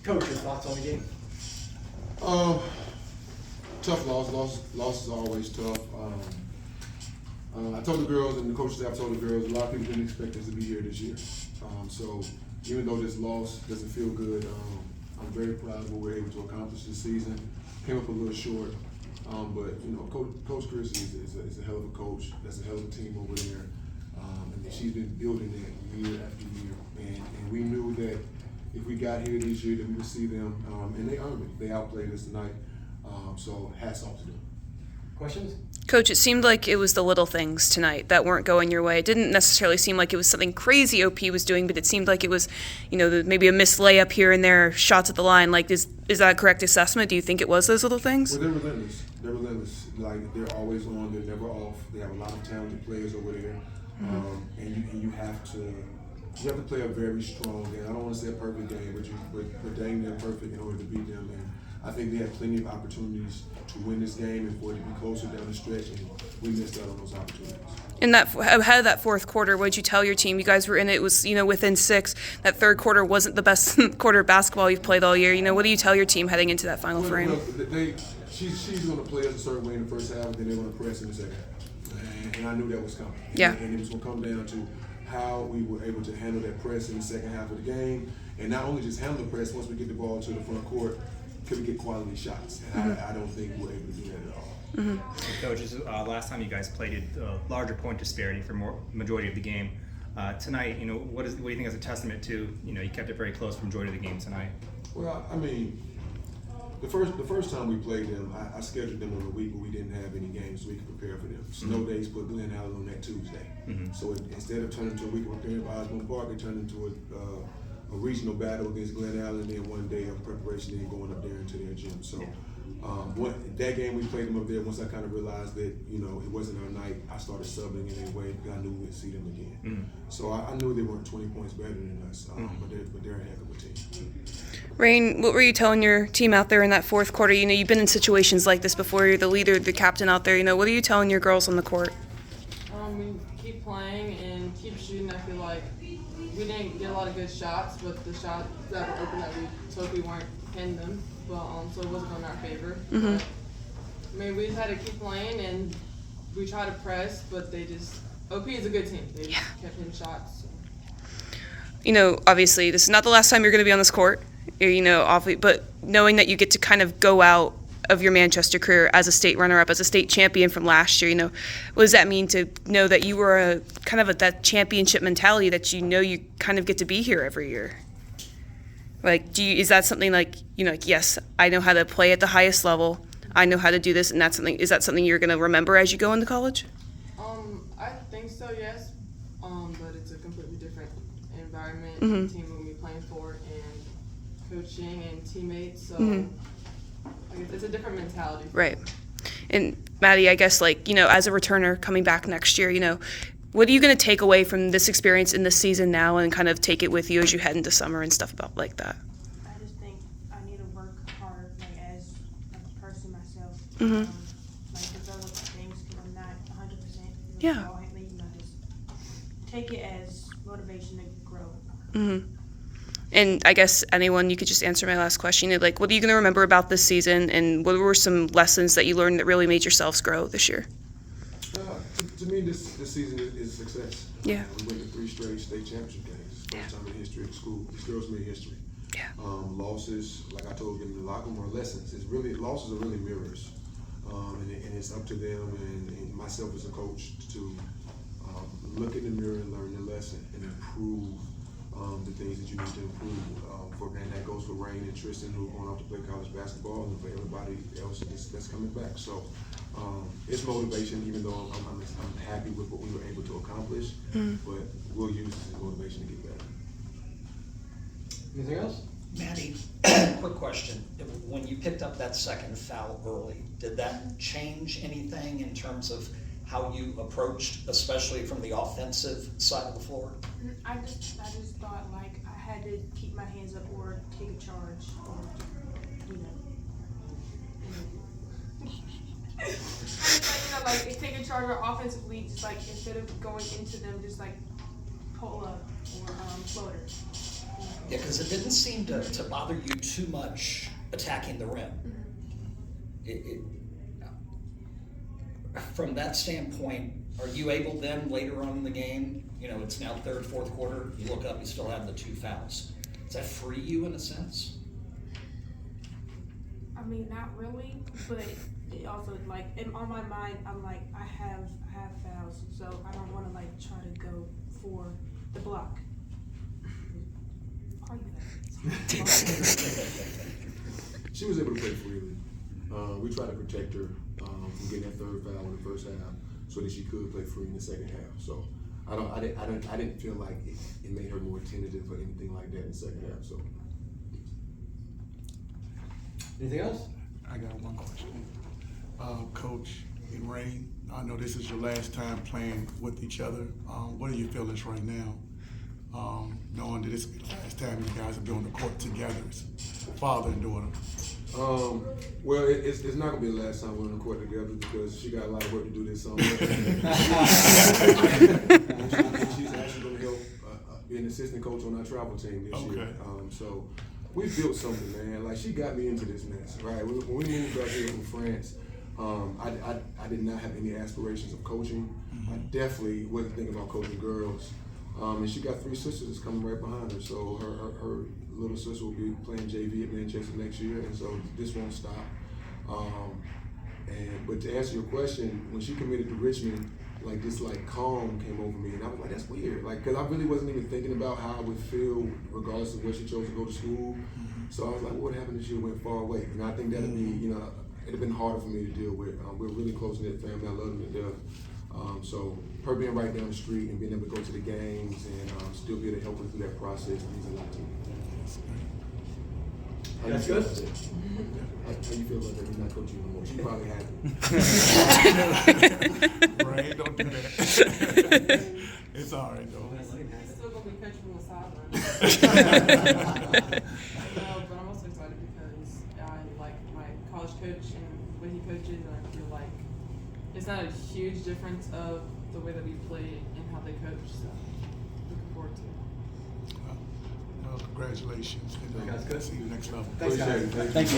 Coach, your thoughts on the game? Tough loss. Loss is always tough. I told the girls and the coaching staff told the girls a lot of people didn't expect us to be here this year. So even though this loss doesn't feel good, I'm very proud of what we're able to accomplish this season. Came up a little short, but you know, Coach Chris is a hell of a coach. That's a hell of a team over there, and she's been building it year after year. And we knew that if we got here this year, that we would see them, and they earned it. They outplayed us tonight. So hats off to them. Questions? Coach, it seemed like it was the little things tonight that weren't going your way. It didn't necessarily seem like it was something crazy OP was doing, but it seemed like it was, maybe a missed layup here and there, shots at the line. Like, is that a correct assessment? Do you think it was those little things? Well, they're relentless. They're relentless. Like, they're always on. They're never off. They have a lot of talented players over there, and you have to play a very strong game. I don't want to say a perfect game, but dang near perfect in order to beat them. And I think they had plenty of opportunities to win this game and for it to be closer down the stretch, and we missed out on those opportunities. In that ahead of that fourth quarter, what did you tell your team? You guys were in it. It was within 6. That third quarter wasn't the best quarter of basketball you've played all year. What do you tell your team heading into that final frame? She's going to play us a certain way in the first half, and then they're going to press in the second half. And I knew that was coming. Yeah. And it was going to come down to how we were able to handle that press in the second half of the game, and not only just handle the press. Once we get the ball to the front court, could we get quality shots? And I don't think we're able to do that at all. Coaches, last time you guys played a larger point disparity for majority of the game. Tonight, what do you think is a testament to? You kept it very close for majority of the game tonight. Well, I mean, the first time we played them, I scheduled them on a week where we didn't have any games, so we could prepare for them. Snow days put Glen Allen on that Tuesday. So instead of turning to a week of preparing for Osbourn Park, it turned into a regional battle against Glen Allen, and then one day of preparation and going up there into their gym. So that game we played them up there, once I kind of realized that it wasn't our night, I started subbing in a way because I knew we'd see them again. So I knew they weren't 20 points better than us, but they're a heck of a team. Rayne, what were you telling your team out there in that fourth quarter? You've been in situations like this before. You're the leader, the captain out there. What are you telling your girls on the court? We keep playing and keep shooting. I feel like we didn't get a lot of good shots, but the shots that were open that we took, we weren't hitting them. But so it wasn't in our favor. But, we just had to keep playing, and we try to press, but OP is a good team. They just kept hitting shots. So. Obviously, this is not the last time you're going to be on this court. But knowing that you get to kind of go out of your Manchester career as a state runner-up, as a state champion from last year, what does that mean to know that you were that championship mentality that you kind of get to be here every year? Like, is that something like, yes, I know how to play at the highest level, I know how to do this, and is that something you're going to remember as you go into college? I think so, yes. But it's a completely different environment, the team we'll be playing for, and coaching and teammates, so it's a different mentality. Right. And Maddie, I guess as a returner coming back next year, what are you going to take away from this experience in this season now and kind of take it with you as you head into summer and stuff like that? I just think I need to work hard, as a person myself. Develop things because I'm not 100%. Yeah. Just take it as motivation to grow. And I guess you could just answer my last question. What are you going to remember about this season, and what were some lessons that you learned that really made yourselves grow this year? To me, this season is a success. Yeah. We went to 3 straight state championship games. First time in the history of the school. These girls made history. Yeah. Losses, like I told them in the locker room, are lessons. Losses are really mirrors, and it's up to them and myself as a coach to look in the mirror and learn the lesson and improve the things that you need to improve. And that goes for Rayne and Tristan, who are going off to play college basketball, and for everybody else that's coming back. So it's motivation, even though I'm happy with what we were able to accomplish, but we'll use this as motivation to get better. Anything else? Maddie, quick question. When you picked up that second foul early, did that change anything in terms of how you approached, especially from the offensive side of the floor? I just thought I had to keep my hands up or take a charge or take a charge or offensively, just instead of going into them, just pull up or floater. Yeah, because it didn't seem to bother you too much attacking the rim. From that standpoint, are you able then later on in the game, it's now third, fourth quarter, you look up, you still have the 2 fouls. Does that free you in a sense? I mean, not really, but it also on my mind, I'm like, I have fouls, so I don't want to try to go for the block. Are you there? She was able to play freely. We tried to protect her from getting that third foul in the first half, so that she could play free in the second half. So I didn't feel like it made her more tentative or anything like that in the second half. So. Anything else? I got one question. Coach and Rayne, I know this is your last time playing with each other. What are your feelings right now? Knowing that this will be the last time you guys will be on the court together as father and daughter. Well, it's not gonna be the last time we're on the court together because she got a lot of work to do this summer. She's actually gonna help be an assistant coach on our travel team this year. So we built something, man. Like, she got me into this mess, right? When we moved back here from France, I did not have any aspirations of coaching. I definitely wasn't thinking about coaching girls. And she got 3 sisters that's coming right behind her. So her little sister will be playing JV at Manchester next year, and so this won't stop. But to answer your question, when she committed to Richmond, this calm came over me, and I was like, that's weird. Because I really wasn't even thinking about how I would feel regardless of where she chose to go to school. So I was like, what would happen if she went far away? And I think that'd be, it'd have been harder for me to deal with. We're a really close-knit family. I love them to death. So her being right down the street and being able to go to the games and still be able to help her through that process means a lot to me. That's good. How you feel about that? You're not coaching anymore. She probably happy. Rayne, don't do that. It's all right, though. He's still gonna be coaching from the sideline. But I'm also excited because I like my college coach and what he coaches, and I feel like it's not a huge difference of the way that we play and how they coach. So looking forward to it. Well, congratulations. And, That's good. see you next level. Thanks, guys. Appreciate it. Thank you.